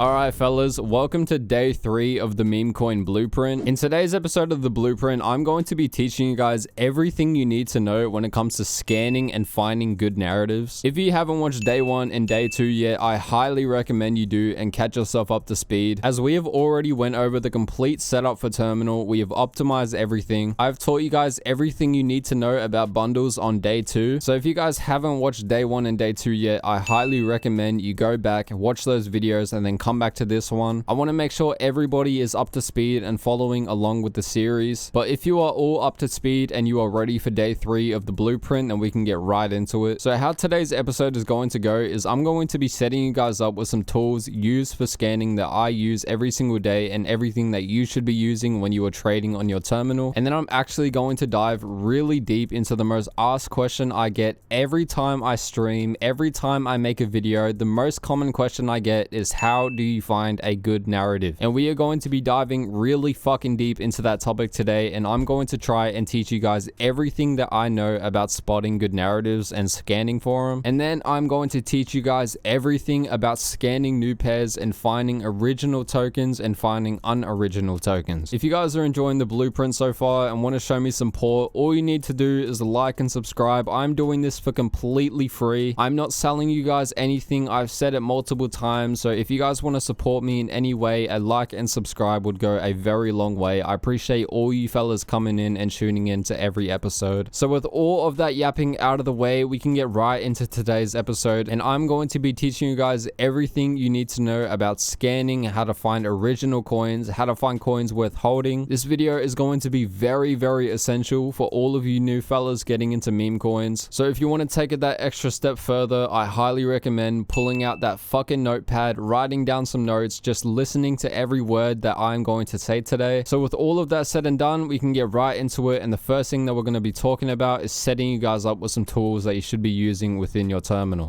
Alright fellas, welcome to day 3 of the Memecoin blueprint. In today's episode of the blueprint, I'm going to be teaching you guys everything you need to know when it comes to scanning and finding good narratives. If you haven't watched day 1 and day 2 yet, I highly recommend you do and catch yourself up to speed, as we have already went over the complete setup for terminal. We have optimized everything. I've taught you guys everything you need to know about bundles on day 2. So if you guys haven't watched day 1 and day 2 yet, I highly recommend you go back, watch those videos, and then come back to this one. I want to make sure everybody is up to speed and following along with the series. But if you are all up to speed and you are ready for day 3 of the blueprint, then we can get right into it. So how today's episode is going to go is I'm going to be setting you guys up with some tools used for scanning that I use every single day and everything that you should be using when you are trading on your terminal. And then I'm actually going to dive really deep into the most asked question I get every time I stream, every time I make a video. The most common question I get is, how do you find a good narrative? And we are going to be diving really fucking deep into that topic today, and I'm going to try and teach you guys everything that I know about spotting good narratives and scanning for them. And then I'm going to teach you guys everything about scanning new pairs and finding original tokens and finding unoriginal tokens. If you guys are enjoying the blueprint so far and want to show me support, all you need to do is like and subscribe. I'm doing this for completely free. I'm not selling you guys anything. I've said it multiple times. So if you guys want to support me in any way, a like and subscribe would go a very long way. I appreciate all you fellas coming in and tuning in to every episode. So with all of that yapping out of the way, we can get right into today's episode, and I'm going to be teaching you guys everything you need to know about scanning, how to find original coins, how to find coins worth holding. This video is going to be very essential for all of you new fellas getting into meme coins. So if you want to take it that extra step further, I highly recommend pulling out that fucking notepad, writing down some notes, just listening to every word that I'm going to say today. So with all of that said and done, we can get right into it. And the first thing that we're going to be talking about is setting you guys up with some tools that you should be using within your terminal.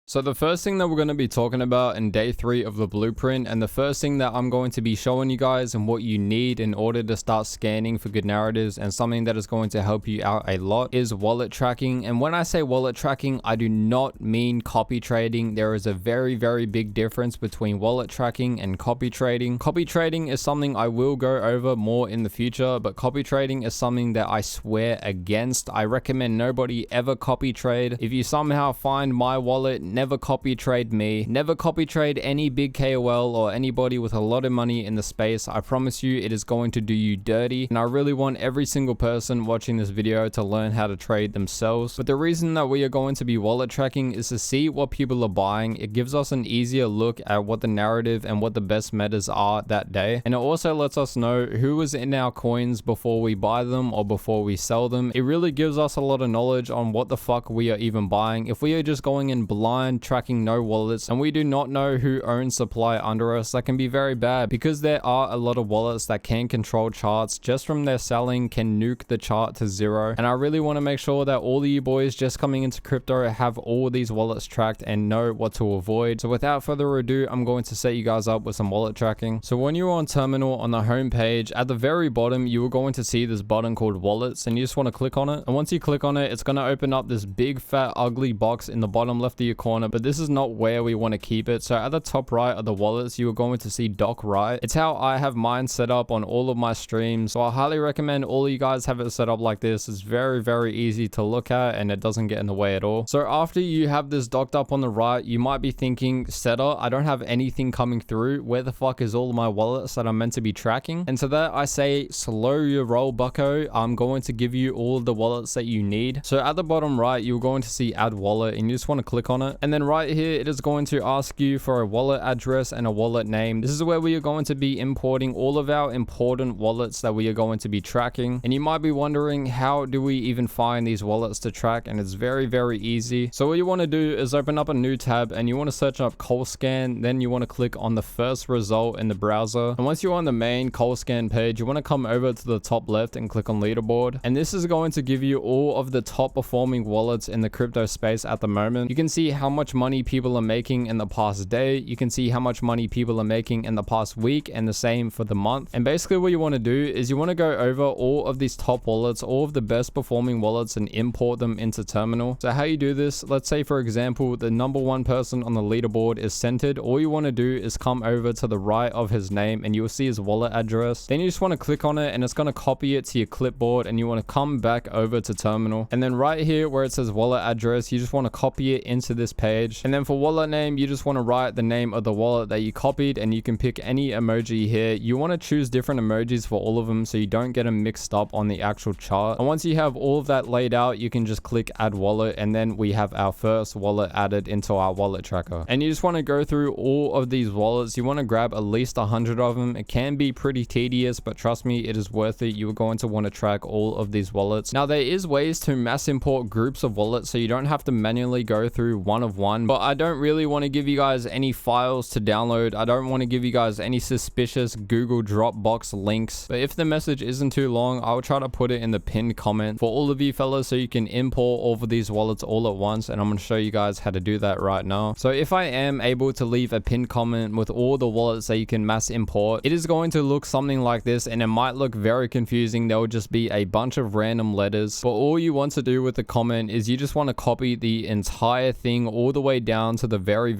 So the first thing that we're going to be talking about in day 3 of the blueprint, and the first thing that I'm going to be showing you guys and what you need in order to start scanning for good narratives, and something that is going to help you out a lot, is wallet tracking. And when I say wallet tracking, I do not mean copy trading. There is a very big difference between wallet tracking and copy trading. Copy trading is something I will go over more in the future, but copy trading is something that I swear against. I recommend nobody ever copy trade. If you somehow find my wallet, never copy trade me, never copy trade any big KOL or anybody with a lot of money in the space. I promise you it is going to do you dirty, and I really want every single person watching this video to learn how to trade themselves. But the reason that we are going to be wallet tracking is to see what people are buying. It gives us an easier look at what the narrative and what the best metas are that day, and it also lets us know who is in our coins before we buy them or before we sell them. It really gives us a lot of knowledge on what the fuck we are even buying. If we are just going in blind, tracking no wallets, and we do not know who owns supply under us, that can be very bad, because there are a lot of wallets that can control charts just from their selling, can nuke the chart to 0. And I really want to make sure that all of you boys just coming into crypto have all of these wallets tracked and know what to avoid. So without further ado, I'm going to set you guys up with some wallet tracking. So when you're on terminal, on the home page at the very bottom, you are going to see this button called wallets, and you just want to click on it. And once you click on it, it's going to open up this big fat ugly box in the bottom left of your corner, but this is not where we want to keep it. So at the top right of the wallets, you are going to see dock right. It's how I have mine set up on all of my streams, so I highly recommend all of you guys have it set up like this. It's very easy to look at, and it doesn't get in the way at all. So after you have this docked up on the right, you might be thinking, Setter, I don't have anything coming through. Where the fuck is all of my wallets that I'm meant to be tracking? And to that I say, slow your roll, bucko. I'm going to give you all of the wallets that you need. So at the bottom right, you're going to see add wallet, and you just want to click on it. And then right here, it is going to ask you for a wallet address and a wallet name. This is where we are going to be importing all of our important wallets that we are going to be tracking. And you might be wondering, how do we even find these wallets to track? And it's very easy. So what you want to do is open up a new tab, and you want to search up Colscan. Then you want to click on the first result in the browser. And once you're on the main Colscan page, you want to come over to the top left and click on leaderboard. And this is going to give you all of the top performing wallets in the crypto space at the moment. You can see how much money people are making in the past day. You can see how much money people are making in the past week, and the same for the month. And basically what you want to do is you want to go over all of these top wallets, all of the best performing wallets, and import them into terminal. So how you do this, let's say for example the number one person on the leaderboard is centered. All you want to do is come over to the right of his name and you'll see his wallet address. Then you just want to click on it and it's going to copy it to your clipboard, and you want to come back over to terminal, and then right here where it says wallet address, you just want to copy it into this page. And then for wallet name, you just want to write the name of the wallet that you copied, and you can pick any emoji here. You want to choose different emojis for all of them so you don't get them mixed up on the actual chart. And once you have all of that laid out, you can just click add wallet, and then we have our first wallet added into our wallet tracker. And you just want to go through all of these wallets. You want to grab at least 100 of them. It can be pretty tedious, but trust me, it is worth it. You are going to want to track all of these wallets. Now there is ways to mass import groups of wallets so you don't have to manually go through one of one, but I don't really want to give you guys any files to download. I don't want to give you guys any suspicious Google Dropbox links, but if the message isn't too long, I'll try to put it in the pinned comment for all of you fellas so you can import all of these wallets all at once, and I'm going to show you guys how to do that right now. So if I am able to leave a pinned comment with all the wallets that you can mass import, it is going to look something like this, and it might look very confusing. There will just be a bunch of random letters, but all you want to do with the comment is you just want to copy the entire thing all the way down to the very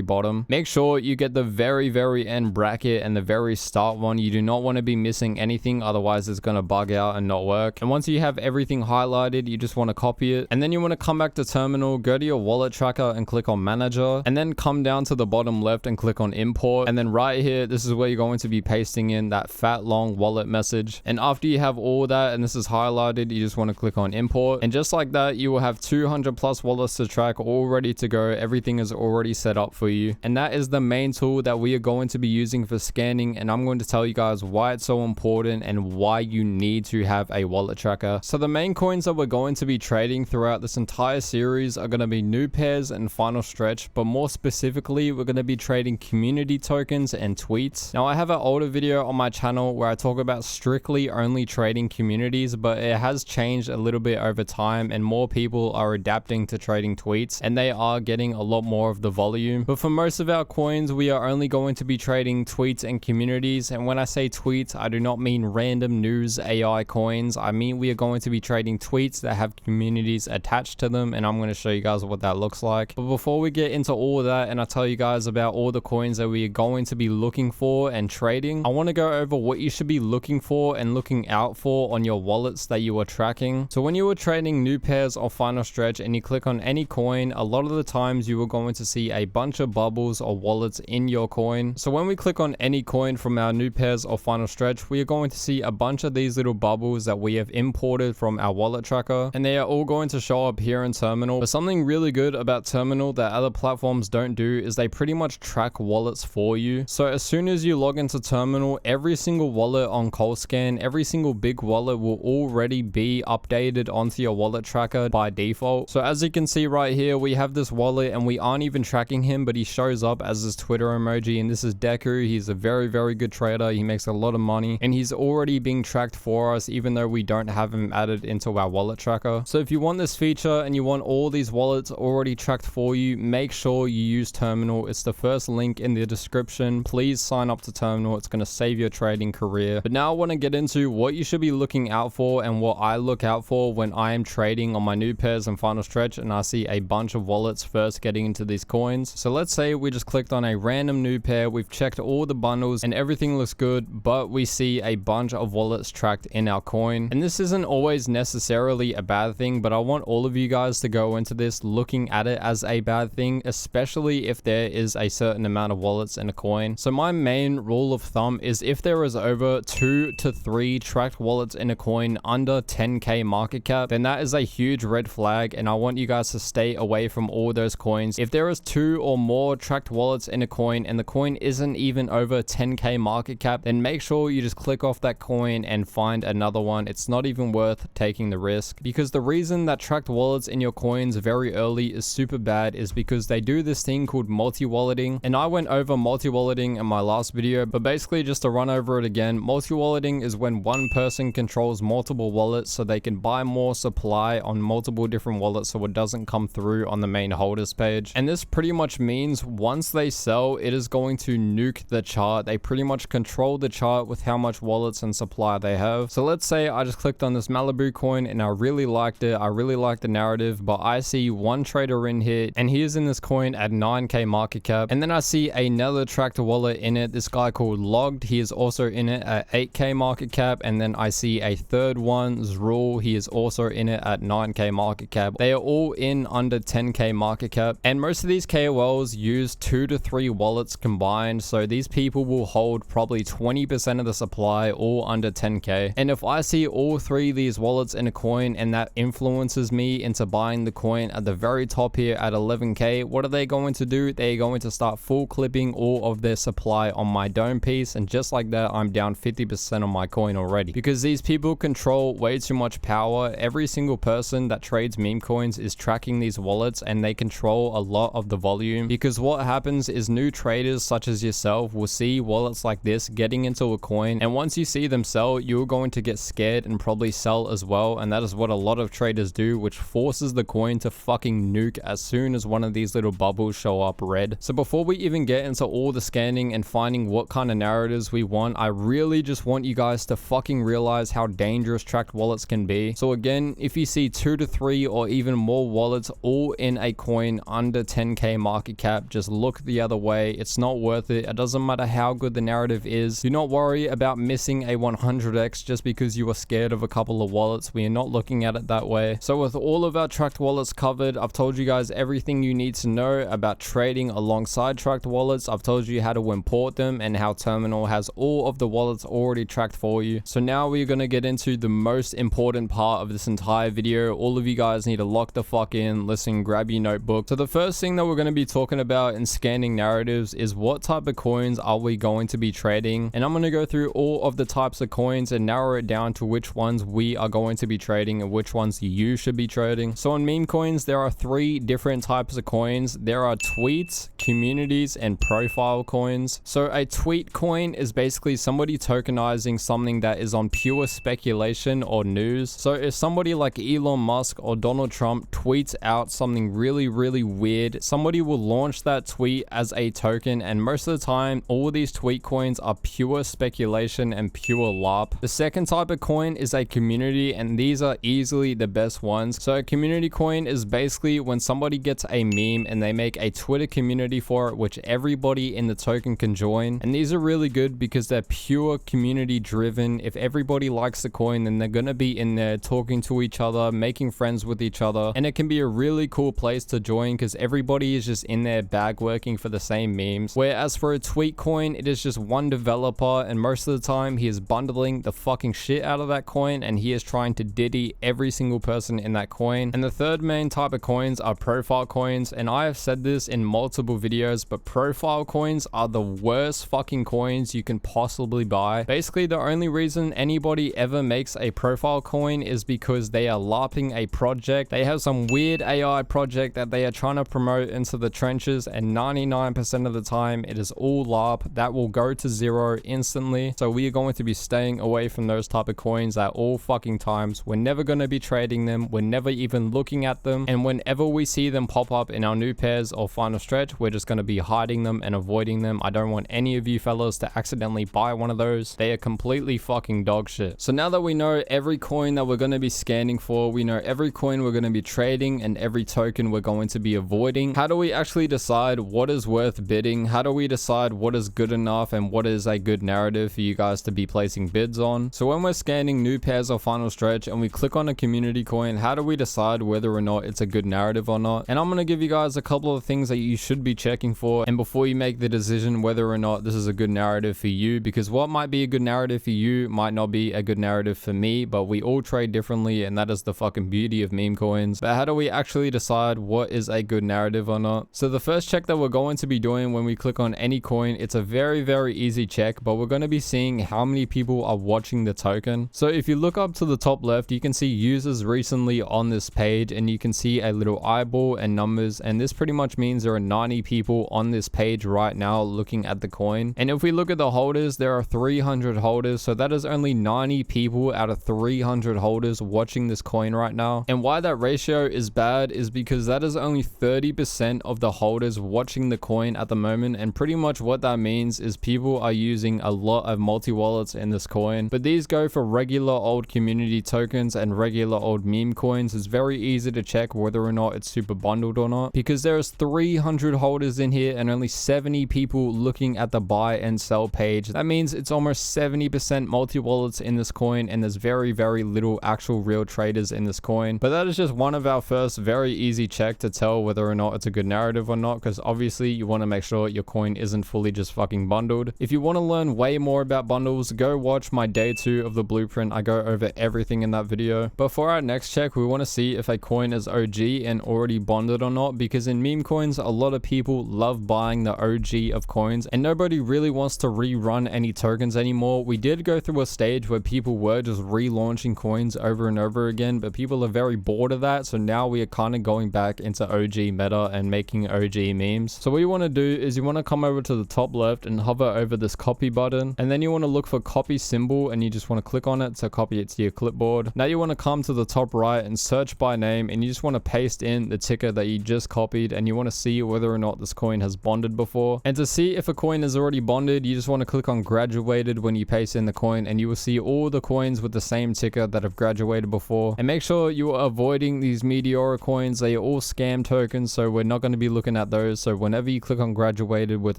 bottom. Make sure you get the very end bracket and the very start one. You do not want to be missing anything, otherwise it's going to bug out and not work. And once you have everything highlighted, you just want to copy it, and then you want to come back to terminal, go to your wallet tracker and click on manager, and then come down to the bottom left and click on import. And then right here, this is where you're going to be pasting in that fat long wallet message. And after you have all that and this is highlighted, you just want to click on import, and just like that, you will have 200 plus wallets to track, all ready to go. Everything is already set up for you, and that is the main tool that we are going to be using for scanning. And I'm going to tell you guys why it's so important and why you need to have a wallet tracker. So the main coins that we're going to be trading throughout this entire series are going to be new pairs and final stretch, but more specifically we're going to be trading community tokens and tweets. Now I have an older video on my channel where I talk about strictly only trading communities, but it has changed a little bit over time and more people are adapting to trading tweets, and they are getting a lot more of the volume. But for most of our coins, we are only going to be trading tweets and communities. And when I say tweets, I do not mean random news AI coins. I mean we are going to be trading tweets that have communities attached to them, and I'm going to show you guys what that looks like. But before we get into all of that and I tell you guys about all the coins that we are going to be looking for and trading, I want to go over what you should be looking for and looking out for on your wallets that you are tracking. So when you are trading new pairs or final stretch and you click on any coin, a lot of the times you are going to see a bunch of bubbles or wallets in your coin. So when we click on any coin from our new pairs or final stretch, we are going to see a bunch of these little bubbles that we have imported from our wallet tracker, and they are all going to show up here in terminal. But something really good about terminal that other platforms don't do is they pretty much track wallets for you. So as soon as you log into terminal, every single wallet on ColdScan, every single big wallet will already be updated onto your wallet tracker by default. So as you can see right here, we have this wallet and we aren't even tracking him, but he shows up as this Twitter emoji, and this is Deku. He's a very good trader. He makes a lot of money and he's already being tracked for us even though we don't have him added into our wallet tracker. So if you want this feature and you want all these wallets already tracked for you, make sure you use terminal. It's the first link in the description. Please sign up to terminal. It's going to save your trading career. But now I want to get into what you should be looking out for and what I look out for when I am trading on my new pairs and final stretch and I see a bunch of wallets first getting into these coins. So let's say we just clicked on a random new pair, we've checked all the bundles and everything looks good, but we see a bunch of wallets tracked in our coin. And this isn't always necessarily a bad thing, but I want all of you guys to go into this looking at it as a bad thing, especially if there is a certain amount of wallets in a coin. So my main rule of thumb is if there is over 2 to 3 tracked wallets in a coin under 10k market cap, then that is a huge red flag, and I want you guys to stay away from all those coins. If there is 2 or more tracked wallets in a coin and the coin isn't even over 10k market cap, then make sure you just click off that coin and find another one. It's not even worth taking the risk, because the reason that tracked wallets in your coins very early is super bad is because they do this thing called multi-walleting, and I went over multi-walleting in my last video, but basically just to run over it again, multi-walleting is when one person controls multiple wallets so they can buy more supply on multiple different wallets so it doesn't come through on the main holders page. And this pretty much means once they sell, it is going to nuke the chart. They pretty much control the chart with how much wallets and supply they have. So let's say I just clicked on this Malibu coin and I really liked it. I really liked the narrative, but I see one trader in here and he is in this coin at 9k market cap. And then I see another tracked wallet in it, this guy called Logged. He is also in it at 8k market cap. And then I see a third one, Zrul. He is also in it at 9k market cap. They are all in under 10k market cap. And most of these KOLs use 2 to 3 wallets combined. So these people will hold probably 20% of the supply, all under 10k. And if I see all 3 of these wallets in a coin and that influences me into buying the coin at the very top here at 11k, what are they going to do? They're going to start full clipping all of their supply on my dome piece, and just like that, I'm down 50% on my coin already. Because these people control way too much power. Every single person that trades meme coins is tracking these wallets, and they control a lot of the volume. Because what happens is new traders such as yourself will see wallets like this getting into a coin, and once you see them sell, you're going to get scared and probably sell as well. And that is what a lot of traders do, which forces the coin to fucking nuke as soon as one of these little bubbles show up red. So before we even get into all the scanning and finding what kind of narratives we want, I really just want you guys to fucking realize how dangerous tracked wallets can be. So again, if you see 2 to 3 or even more wallets all in a coin under 10k market cap, just look the other way. It's not worth it. It doesn't matter how good the narrative is. Do not worry about missing a 100x just because you are scared of a couple of wallets. We are not looking at it that way. So with all of our tracked wallets covered, I've told you guys everything you need to know about trading alongside tracked wallets. I've told you how to import them and how Terminal has all of the wallets already tracked for you. So now we're going to get into the most important part of this entire video. All of you guys need to lock the fuck in, listen, grab your notebook. So the first thing that we're going to be talking about in scanning narratives is what type of coins are we going to be trading. And I'm going to go through all of the types of coins and narrow it down to which ones we are going to be trading and which ones you should be trading. So on meme coins, there are 3 different types of coins. There are tweets, communities, and profile coins. So a tweet coin is basically somebody tokenizing something that is on pure speculation or news. So if somebody like Elon Musk or Donald Trump tweets out something really weird, somebody will launch that tweet as a token, and most of the time all of these tweet coins are pure speculation and pure LARP. The second type of coin is a community, and these are easily the best ones. So a community coin is basically when somebody gets a meme and they make a Twitter community for it, which everybody in the token can join. And these are really good because they're pure community driven. If everybody likes the coin, then they're gonna be in there talking to each other, making friends with each other, and it can be a really cool place to join because everybody is just in there bag working for the same memes. Whereas for a tweet coin, it is just one developer, and most of the time he is bundling the fucking shit out of that coin, and he is trying to diddy every single person in that coin. And the third main type of coins are profile coins, and I have said this in multiple videos, but profile coins are the worst fucking coins you can possibly buy. Basically, the only reason anybody ever makes a profile coin is because they are LARPing a project. They have some weird AI project that they are trying to promote into the trenches, and 99% of the time it is all LARP. That will go to 0 instantly. So we are going to be staying away from those type of coins at all fucking times. We're never going to be trading them. We're never even looking at them. And whenever we see them pop up in our new pairs or final stretch, we're just going to be hiding them and avoiding them. I don't want any of you fellas to accidentally buy one of those. They are completely fucking dog shit. So now that we know every coin that we're going to be scanning for, we know every coin we're going to be trading and every token we're going to be avoiding, how do we actually decide what is worth bidding? How do we decide what is good enough and what is a good narrative for you guys to be placing bids on? So when we're scanning new pairs or final stretch and we click on a community coin, how do we decide whether or not it's a good narrative or not? And I'm going to give you guys a couple of things that you should be checking for, and before you make the decision whether or not this is a good narrative for you, because what might be a good narrative for you might not be a good narrative for me, but we all trade differently, and that is the fucking beauty of meme coins. But how do we actually decide what is a good narrative or not? So the first check that we're going to be doing when we click on any coin, it's a very easy check, but we're going to be seeing how many people are watching the token. So if you look up to the top left, you can see users recently on this page, and you can see a little eyeball and numbers, and this pretty much means there are 90 people on this page right now looking at the coin. And if we look at the holders, there are 300 holders, so that is only 90 people out of 300 holders watching this coin right now. And why that ratio is bad is because that that is only 30% of the holders watching the coin at the moment, and pretty much what that means is people are using a lot of multi-wallets in this coin, but these go for regular old community tokens and regular old meme coins. It's very easy to check whether or not it's super bundled or not, because there's 300 holders in here and only 70 people looking at the buy and sell page. That means it's almost 70% multi-wallets in this coin, and there's very little actual real traders in this coin. But that is just one of our first very easy check to tell whether or not it's a good narrative or not, because obviously you want to make sure your coin isn't fully just fucking bundled. If you want to learn way more about bundles, go watch my day 2 of the blueprint. I go over everything in that video. But for our next check, we want to see if a coin is OG and already bonded or not, because in meme coins, a lot of people love buying the OG of coins and nobody really wants to rerun any tokens anymore. We did go through a stage where people were just relaunching coins over and over again, but people are very bored of that, so now we are kind of going back into OG meta and making OG memes. So what you want to do is you want to come over to the top left and hover over this copy button, and then you want to look for copy symbol and you just want to click on it to copy it to your clipboard. Now you want to come to the top right and search by name, and you just want to paste in the ticker that you just copied, and you want to see whether or not this coin has bonded before. And to see if a coin is already bonded, you just want to click on graduated when you paste in the coin, and you will see all the coins with the same ticker that have graduated before. And make sure you are avoiding these Meteora coins. They are all scam tokens, so we're not going to be looking at those. So whenever you click on graduated with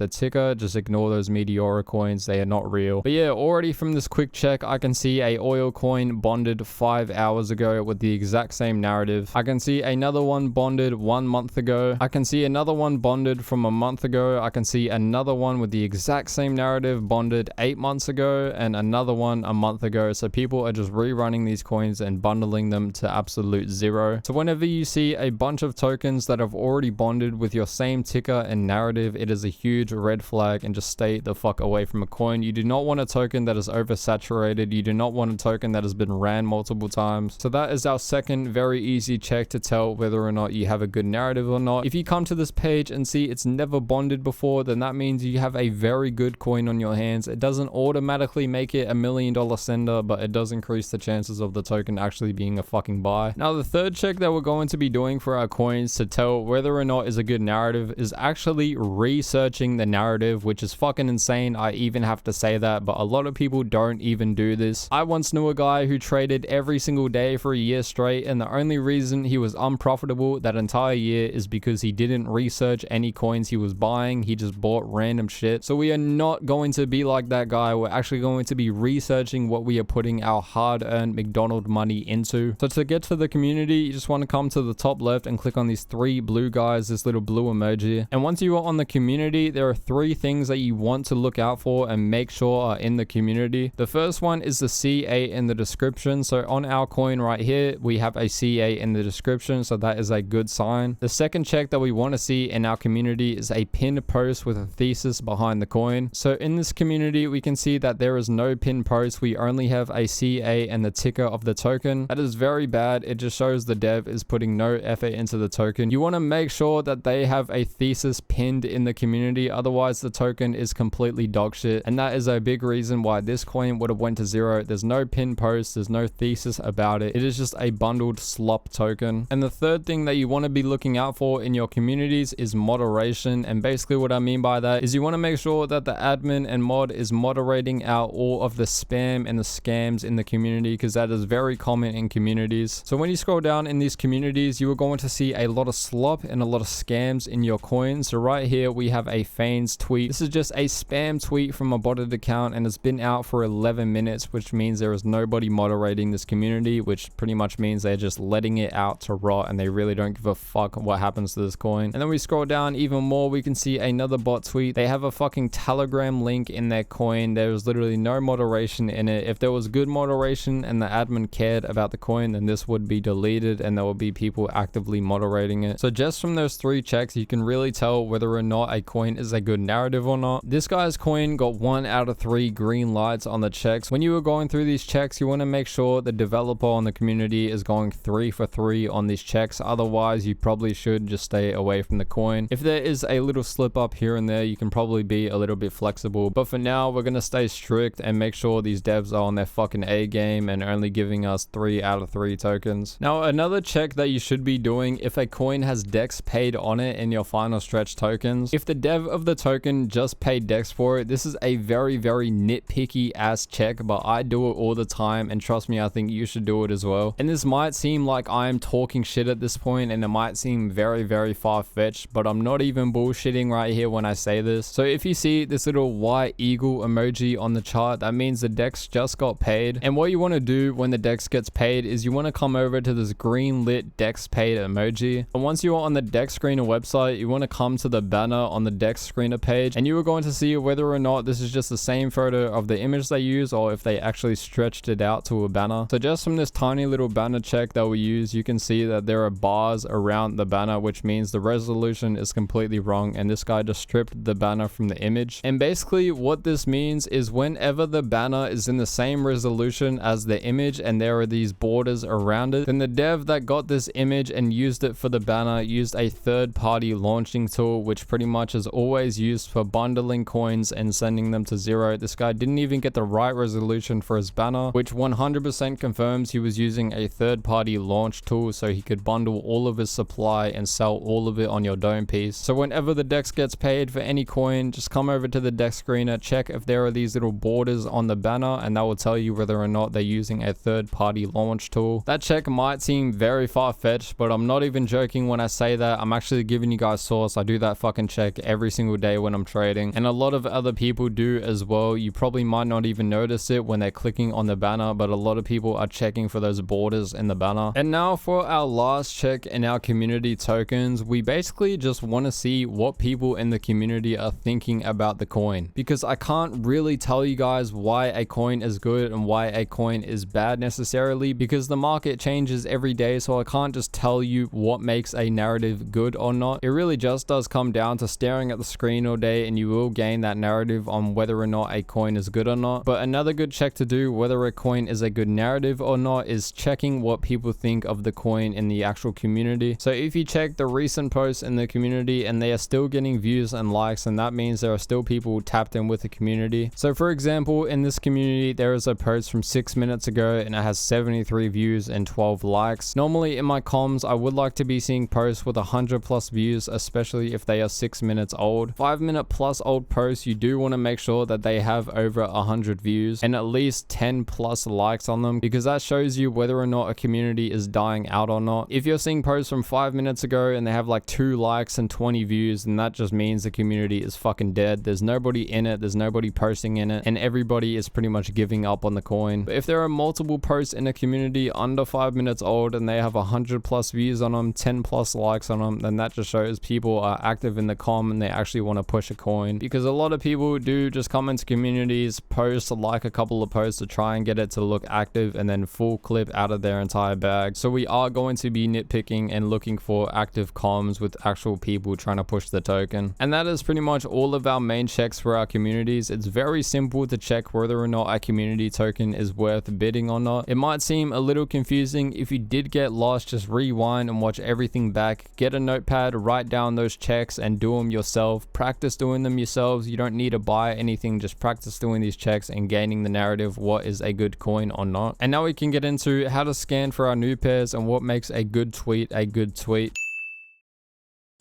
a ticker, just ignore those Meteora coins. They are not real. But yeah, already from this quick check, I can see a oil coin bonded 5 hours ago with the exact same narrative. I can see another one bonded 1 month ago. I can see another one bonded from a month ago. I can see another one with the exact same narrative bonded 8 months ago, and another one a month ago. So people are just rerunning these coins and bundling them to absolute zero. So whenever you see a bunch of tokens that have already bonded with your same ticker and narrative, it is a huge red flag, and just stay the fuck away from a coin. You do not want a token that is oversaturated. You do not want a token that has been ran multiple times. So that is our second very easy check to tell whether or not you have a good narrative or not. If you come to this page and see it's never bonded before, then that means you have a very good coin on your hands. It doesn't automatically make it $1 million sender, but it does increase the chances of the token actually being a fucking buy. Now the third check that we're going to be doing for our coins to tell whether or not is a good narrative is actually researching the narrative, which is fucking insane. I even have to say that, but a lot of people don't even do this. I once knew a guy who traded every single day for a year straight, and the only reason he was unprofitable that entire year is because he didn't research any coins he was buying. He just bought random shit. So we are not going to be like that guy. We're actually going to be researching what we are putting our hard-earned McDonald money into. So to get to the community, you just want to come to the top left and click on these 3 blue guys, this little blue emoji. And once you are on the community, there are 3 things that you want to look out for and make sure are in the community. The first one is the CA in the description. So on our coin right here, we have a CA in the description, so that is a good sign. The second check that we want to see in our community is a pinned post with a thesis behind the coin. So in this community, we can see that there is no pinned post. We only have a CA and the ticker of the token. That is very bad. It just shows the dev is putting no effort into the token. You want to make sure that they have a thesis pinned in the community, otherwise the token is completely dog shit, and that is a big reason why this coin would have went to zero. There's no pinned post, there's no thesis about it. It is just a bundled slop token. And the third thing that you want to be looking out for in your communities is moderation, and basically what I mean by that is you want to make sure that the admin and mod is moderating out all of the spam and the scams in the community, because that is very common in communities. So when you scroll down in these communities, you are going to see a lot of slop and a lot of scams in your coins. So right here we have a Fanes tweet. This is just a spam tweet from a botted account, and it's been out for 11 minutes, which means there is nobody moderating this community, which pretty much means they're just letting it out to rot, and they really don't give a fuck what happens to this coin. And then we scroll down even more, we can see another bot tweet. They have a fucking Telegram link in their coin. There's literally no moderation in it. If there was good moderation and the admin cared about the coin, then this would be deleted and there will be people actively moderating it. So just from those 3 checks, you can really tell whether or not a coin is a good narrative or not. This guy's coin got 1 out of 3 green lights on the checks. When you are going through these checks, you want to make sure the developer on the community is going 3 for 3 on these checks. Otherwise, you probably should just stay away from the coin. If there is a little slip up here and there, you can probably be a little bit flexible. But for now, we're going to stay strict and make sure these devs are on their fucking A game and only giving us 3 out of 3 tokens. Now, another check that you should be doing if a coin has dex paid on it in your final stretch tokens. If the dev of the token just paid dex for it, this is a very nitpicky ass check, but I do it all the time, and trust me, I think you should do it as well. And this might seem like I'm talking shit at this point, and it might seem very far-fetched, but I'm not even bullshitting right here when I say this. So if you see this little white eagle emoji on the chart, that means the dex just got paid. And what you want to do when the dex gets paid is you want to come over to this green lit dex paid emoji. And once you are on the dex screener website, you want to come to the banner on the dex screener page, and you are going to see whether or not this is just the same photo of the image they use or if they actually stretched it out to a banner. So just from this tiny little banner check that we use, you can see that there are bars around the banner, which means the resolution is completely wrong, and this guy just stripped the banner from the image. And basically what this means is whenever the banner is in the same resolution as the image and there are these borders around it, then the dev that got this image and used it for the banner used a third-party launching tool, which pretty much is always used for bundling coins and sending them to zero. This guy didn't even get the right resolution for his banner, which 100% confirms he was using a third-party launch tool so he could bundle all of his supply and sell all of it on your dome piece. So whenever the dex gets paid for any coin, just come over to the dex screener, check if there are these little borders on the banner, and that will tell you whether or not they're using a third-party launch tool. That check might seem very far-fetched, but I'm not even joking when I say that. I'm actually giving you guys source. I do that fucking check every single day when I'm trading, and a lot of other people do as well. You probably might not even notice it when they're clicking on the banner, but a lot of people are checking for those borders in the banner. And now for our last check in our community tokens, we basically just want to see what people in the community are thinking about the coin, because I can't really tell you guys why a coin is good and why a coin is bad necessarily, because the market changes every day, so I can't just tell you what makes a narrative good or not. It really just does come down to staring at the screen all day, and you will gain that narrative on whether or not a coin is good or not. But another good check to do whether a coin is a good narrative or not is checking what people think of the coin in the actual community. So if you check the recent posts in the community and they are still getting views and likes, and that means there are still people tapped in with the community. So for example, in this community there is a post from 6 minutes ago and it has 73 views and 12 likes. Normally in my comms I would like to be seeing posts with 100+ views, especially if they are 6 minutes old. 5-minute plus old posts, you do want to make sure that they have over 100 views and at least 10+ likes on them, because that shows you whether or not a community is dying out or not. If you're seeing posts from 5 minutes ago and they have like 2 likes and 20 views, then that just means the community is fucking dead. There's nobody in it, there's nobody posting in it, and everybody is pretty much giving up on the coin. But if there are multiple posts in a community under 5 minutes old and they have 100+ views on them, 10+ likes on them, then that just shows people are active in the comm and they actually want to push a coin. Because a lot of people do just come into communities, post, like a couple of posts to try and get it to look active, and then full clip out of their entire bag. So we are going to be nitpicking and looking for active comms with actual people trying to push the token. And that is pretty much all of our main checks for our communities. It's very simple to check whether or not a community token is worth bidding or not. It might seem a little confusing. If you did get lost, just rewind and watch everything back. Get a notepad, write down those checks and do them yourself. Practice doing them yourselves. You don't need to buy anything, just practice doing these checks and gaining the narrative what is a good coin or not. And now we can get into how to scan for our new pairs and what makes a good tweet a good tweet.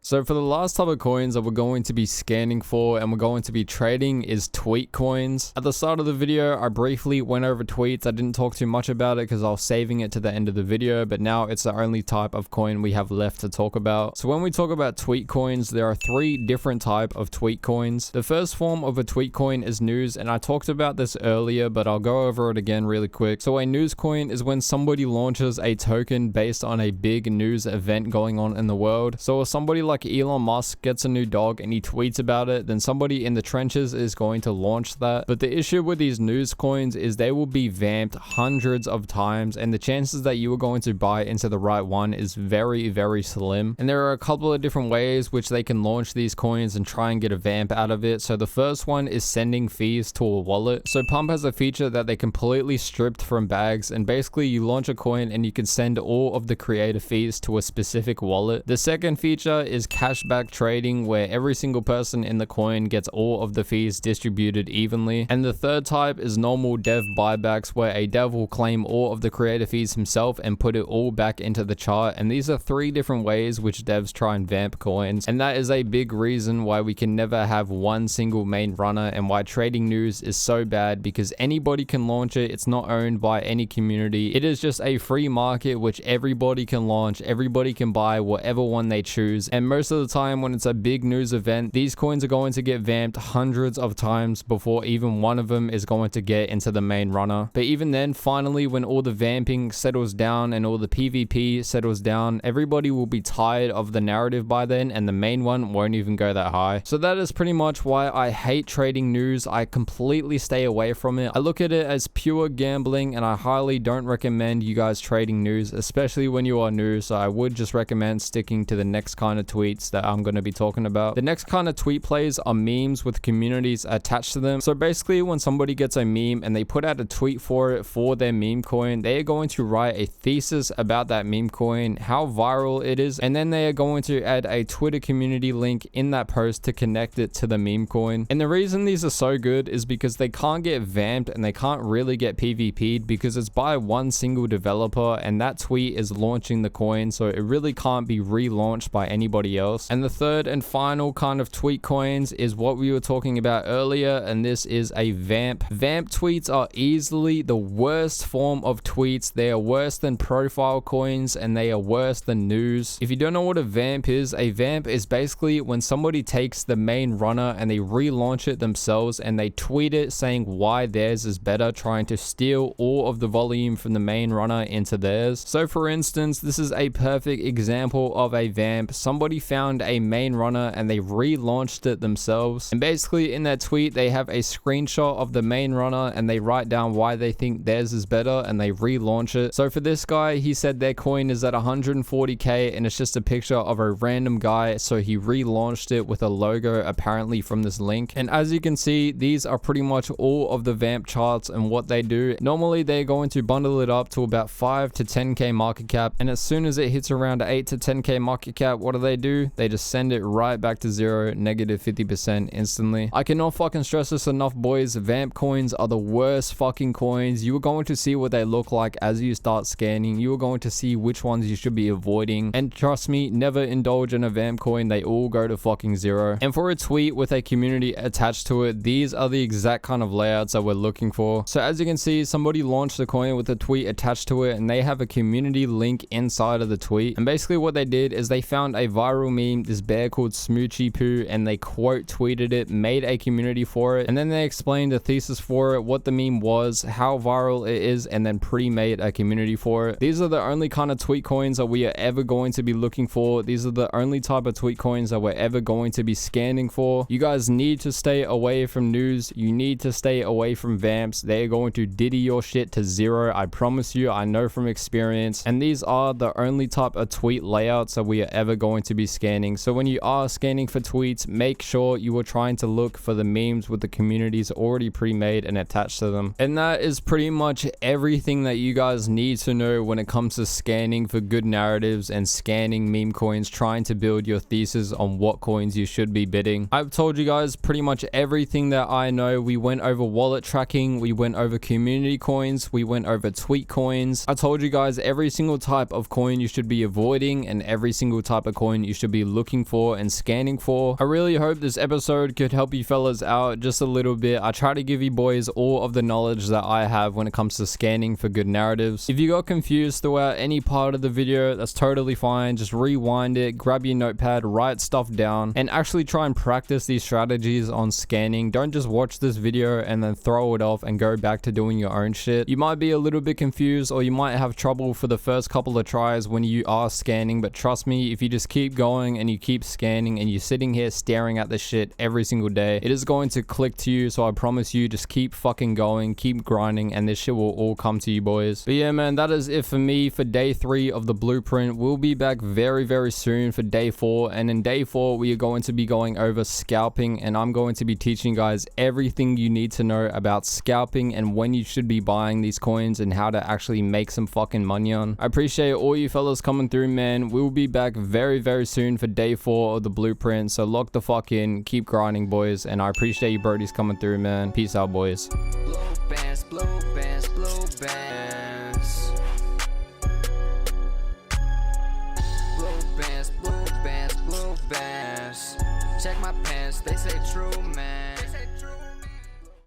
So for the last type of coins that we're going to be scanning for and we're going to be trading is tweet coins. At the start of the video, I briefly went over tweets. I didn't talk too much about it because I was saving it to the end of the video, but now it's the only type of coin we have left to talk about. So when we talk about tweet coins, there are 3 different types of tweet coins. The first form of a tweet coin is news, and I talked about this earlier, but I'll go over it again really quick. So a news coin is when somebody launches a token based on a big news event going on in the world. So if somebody like Elon Musk gets a new dog and he tweets about it, then somebody in the trenches is going to launch that. But the issue with these news coins is they will be vamped hundreds of times, and the chances that you are going to buy into the right one is very slim. And there are a couple of different ways which they can launch these coins and try and get a vamp out of it. So the first one is sending fees to a wallet. So Pump has a feature that they completely stripped from bags, and basically you launch a coin and you can send all of the creator fees to a specific wallet. The second feature is is cashback trading, where every single person in the coin gets all of the fees distributed evenly. And the third type is normal dev buybacks, where a dev will claim all of the creator fees himself and put it all back into the chart. And these are 3 different ways which devs try and vamp coins, and that is a big reason why we can never have one single main runner, and why trading news is so bad, because anybody can launch it. It's not owned by any community. It is just a free market which everybody can launch, everybody can buy whatever one they choose. And most of the time when it's a big news event, these coins are going to get vamped hundreds of times before even one of them is going to get into the main runner. But even then, finally, when all the vamping settles down and all the PvP settles down, everybody will be tired of the narrative by then, and the main one won't even go that high. So that is pretty much why I hate trading news. I completely stay away from it. I look at it as pure gambling, and I highly don't recommend you guys trading news, especially when you are new. So I would just recommend sticking to the next kind of tweets that I'm going to be talking about. The next kind of tweet plays are memes with communities attached to them. So basically, when somebody gets a meme and they put out a tweet for it for their meme coin, they are going to write a thesis about that meme coin, how viral it is, and then they are going to add a Twitter community link in that post to connect it to the meme coin. And the reason these are so good is because they can't get vamped and they can't really get PvP'd, because it's by one single developer, and that tweet is launching the coin, so it really can't be relaunched by anybody else. And the third and final kind of tweet coins is what we were talking about earlier, and this is a vamp. Vamp tweets are easily the worst form of tweets. They are worse than profile coins, and they are worse than news. If you don't know what a vamp is basically when somebody takes the main runner and they relaunch it themselves, and they tweet it saying why theirs is better, trying to steal all of the volume from the main runner into theirs. So for instance, this is a perfect example of a vamp. Somebody found a main runner and they relaunched it themselves, and basically in that tweet they have a screenshot of the main runner and they write down why they think theirs is better, and they relaunch it. So for this guy, he said their coin is at 140k and it's just a picture of a random guy, so he relaunched it with a logo apparently from this link. And as you can see, these are pretty much all of the vamp charts, and what they do, normally they're going to bundle it up to about 5 to 10k market cap, and as soon as it hits around 8 to 10k market cap, what do? They just send it right back to zero, negative 50% instantly. I cannot fucking stress this enough, boys. Vamp coins are the worst fucking coins. You are going to see what they look like as you start scanning. You are going to see which ones you should be avoiding, and trust me, never indulge in a vamp coin. They all go to fucking zero. And for a tweet with a community attached to it, these are the exact kind of layouts that we're looking for. So as you can see, somebody launched the coin with a tweet attached to it, and they have a community link inside of the tweet. And basically what they did is they found a viral meme, this bear called Smoochy Poo, and they quote tweeted it, made a community for it, and then they explained the thesis for it, what the meme was, how viral it is, and then pre-made a community for it. These are the only kind of tweet coins that we are ever going to be looking for. These are the only type of tweet coins that we're ever going to be scanning for. You guys need to stay away from news. You need to stay away from vamps. They are going to diddy your shit to zero. I promise you, I know from experience. And these are the only type of tweet layouts that we are ever going to be scanning. So when you are scanning for tweets, make sure you are trying to look for the memes with the communities already pre-made and attached to them. And that is pretty much everything that you guys need to know when it comes to scanning for good narratives and scanning meme coins, trying to build your thesis on what coins you should be bidding. I've told you guys pretty much everything that I know. We went over wallet tracking, we went over community coins, we went over tweet coins. I told you guys every single type of coin you should be avoiding and every single type of coin you should be looking for and scanning for. I really hope this episode could help you fellas out just a little bit. I try to give you boys all of the knowledge that I have when it comes to scanning for good narratives. If you got confused throughout any part of the video, that's totally fine. Just rewind it, grab your notepad, write stuff down, and actually try and practice these strategies on scanning. Don't just watch this video and then throw it off and go back to doing your own shit. You might be a little bit confused, or you might have trouble for the first couple of tries when you are scanning, but trust me, if you just keep going and you keep scanning and you're sitting here staring at this shit every single day, it is going to click to you. So I promise you, just keep fucking going, keep grinding, and this shit will all come to you, boys. But yeah, man, that is it for me for day 3 of the blueprint. We'll be back very, very soon for day 4, and in day 4 we are going to be going over scalping, and I'm going to be teaching you guys everything you need to know about scalping and when you should be buying these coins and how to actually make some fucking money on. I appreciate all you fellas coming through, man. We'll be back very, very soon for day 4 of the blueprint. So lock the fuck in, keep grinding, boys, and I appreciate you birdies coming through, man. Peace out, boys. Blow bands, blow bands, blow bands.